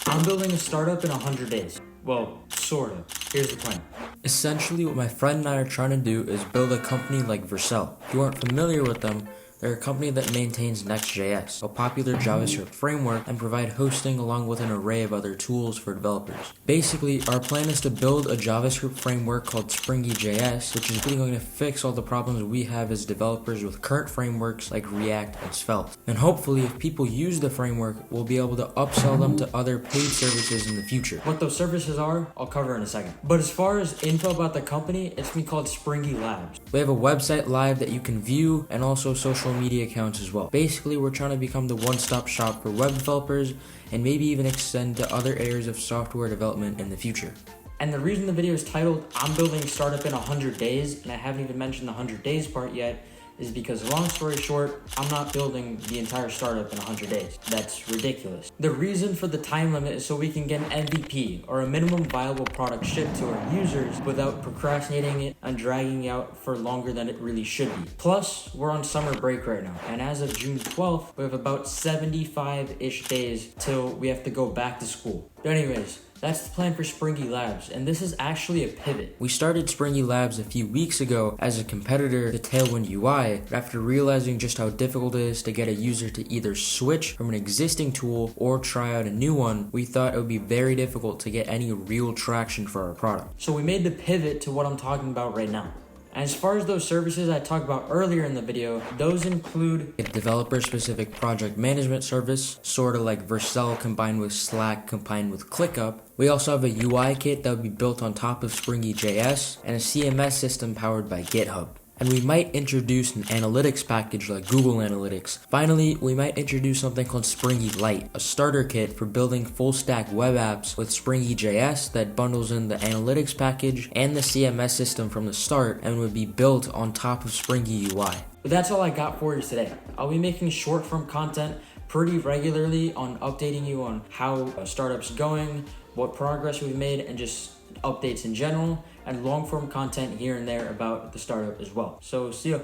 I'm building a startup in 100 days. Well, sort of. Here's the plan. Essentially, what my friend and I are trying to do is build a company like Vercel. If you aren't familiar with them, they're a company that maintains Next.js, a popular JavaScript framework, and provide hosting along with an array of other tools for developers. Basically, our plan is to build a JavaScript framework called SpringyJS, which is really going to fix all the problems we have as developers with current frameworks like React and Svelte. And hopefully, if people use the framework, we'll be able to upsell them to other paid services in the future. What those services are, I'll cover in a second. But as far as info about the company, it's gonna be called SpringyLabs. We have a website live that you can view and also social media accounts as well. Basically, we're trying to become the one-stop shop for web developers and maybe even extend to other areas of software development in the future. And the reason the video is titled, I'm building a startup in 100 days, and I haven't even mentioned the 100 days part yet, is because long story short, I'm not building the entire startup in 100 days. That's ridiculous. The reason for the time limit is so we can get an MVP, or a minimum viable product shipped to our users without procrastinating it and dragging it out for longer than it really should be. Plus, we're on summer break right now, and as of June 12th, we have about 75-ish days till we have to go back to school. But anyways, that's the plan for SpringyLabs, and this is actually a pivot. We started SpringyLabs a few weeks ago as a competitor to Tailwind UI, but after realizing just how difficult it is to get a user to either switch from an existing tool or try out a new one, we thought it would be very difficult to get any real traction for our product. So we made the pivot to what I'm talking about right now. And as far as those services I talked about earlier in the video, those include a developer-specific project management service, sort of like Vercel combined with Slack combined with ClickUp. We also have a UI kit that would be built on top of SpringyJS, and a CMS system powered by GitHub. And we might introduce an analytics package like Google Analytics. Finally, we might introduce something called Springy Lite, a starter kit for building full-stack web apps with SpringyJS that bundles in the analytics package and the CMS system from the start and would be built on top of Springy UI. But that's all I got for you today. I'll be making short-form content pretty regularly on updating you on how a startup's going, what progress we've made, and just updates in general, and long-form content here and there about the startup as well. So see ya.